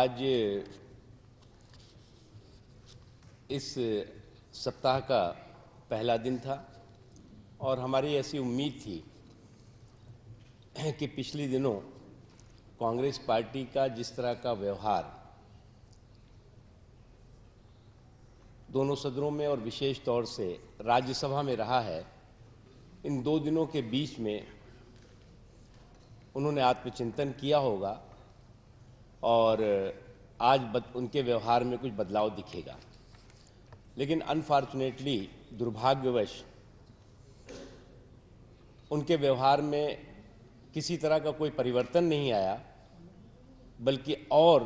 आज इस सप्ताह का पहला दिन था और हमारी ऐसी उम्मीद थी कि पिछले दिनों कांग्रेस पार्टी का जिस तरह का व्यवहार दोनों सदनों में और विशेष तौर से राज्यसभा में रहा है, इन 2 दिनों के बीच में उन्होंने आत्मचिंतन किया होगा और आज उनके व्यवहार में कुछ बदलाव दिखेगा। लेकिन अनफॉर्चुनेटली, दुर्भाग्यवश, उनके व्यवहार में किसी तरह का कोई परिवर्तन नहीं आया, बल्कि और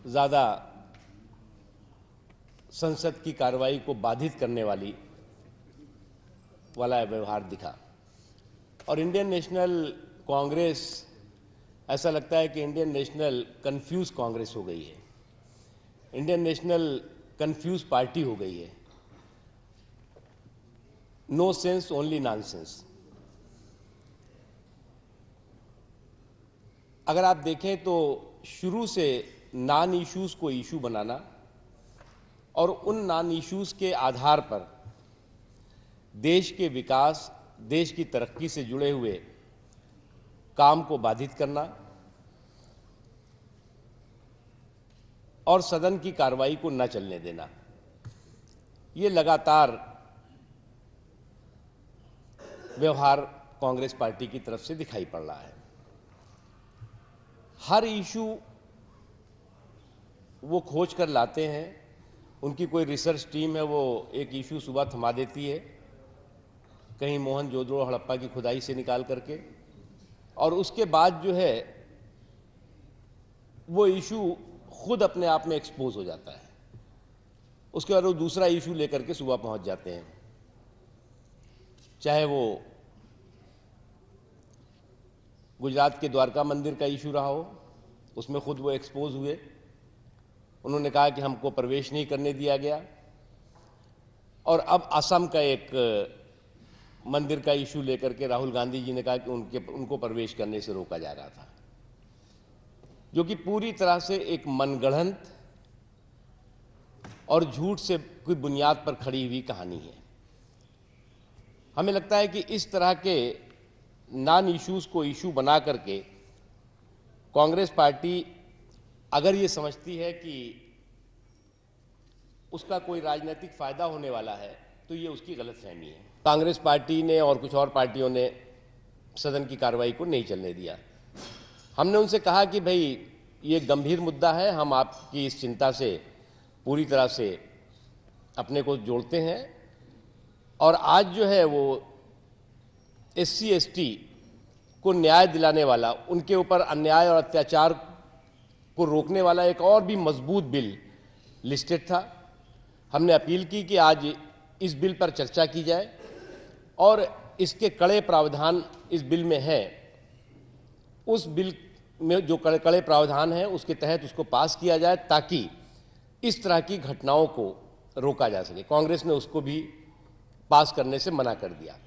ज़्यादा संसद की कार्रवाई को बाधित करने वाला व्यवहार दिखा। और इंडियन नेशनल कांग्रेस, ऐसा लगता है कि इंडियन नेशनल कंफ्यूज कांग्रेस हो गई है, इंडियन नेशनल कंफ्यूज पार्टी हो गई है। No sense, only nonsense. अगर आप देखें तो शुरू से नॉन इश्यूज को इशू बनाना और उन नॉन इश्यूज के आधार पर देश के विकास, देश की तरक्की से जुड़े हुए काम को बाधित करना और सदन की कार्रवाई को न चलने देना, ये लगातार व्यवहार कांग्रेस पार्टी की तरफ से दिखाई पड़ रहा है। हर इशू वो खोज कर लाते हैं, उनकी कोई रिसर्च टीम है, वो एक इशू सुबह थमा देती है कहीं मोहनजोदड़ो हड़प्पा की खुदाई से निकाल करके, और उसके बाद जो है वो इशू खुद अपने आप में एक्सपोज हो जाता है। उसके बाद वो दूसरा इशू लेकर के सुबह पहुंच जाते हैं, चाहे वो गुजरात के द्वारका मंदिर का इशू रहा हो, उसमें खुद वो एक्सपोज हुए। उन्होंने कहा कि हमको प्रवेश नहीं करने दिया गया। और अब असम का एक मंदिर का इशू लेकर के राहुल गांधी जी ने कहा कि उनको प्रवेश करने से रोका जा रहा था, जो कि पूरी तरह से एक मनगढ़ंत और झूठ से कोई बुनियाद पर खड़ी हुई कहानी है। हमें लगता है कि इस तरह के नॉन इश्यूज को इशू बना करके कांग्रेस पार्टी अगर ये समझती है कि उसका कोई राजनीतिक फायदा होने वाला है, तो ये उसकी गलतफहमी है। कांग्रेस पार्टी ने और कुछ और पार्टियों ने सदन की कार्रवाई को नहीं चलने दिया। हमने उनसे कहा कि भाई, ये गंभीर मुद्दा है, हम आपकी इस चिंता से पूरी तरह से अपने को जोड़ते हैं, और आज जो है वो SC ST को न्याय दिलाने वाला, उनके ऊपर अन्याय और अत्याचार को रोकने वाला एक और भी मजबूत बिल लिस्टेड था। हमने अपील की कि आज इस बिल पर चर्चा की जाए और इसके कड़े प्रावधान इस बिल में हैं, उस बिल में जो कड़े प्रावधान हैं उसके तहत उसको पास किया जाए, ताकि इस तरह की घटनाओं को रोका जा सके। कांग्रेस ने उसको भी पास करने से मना कर दिया।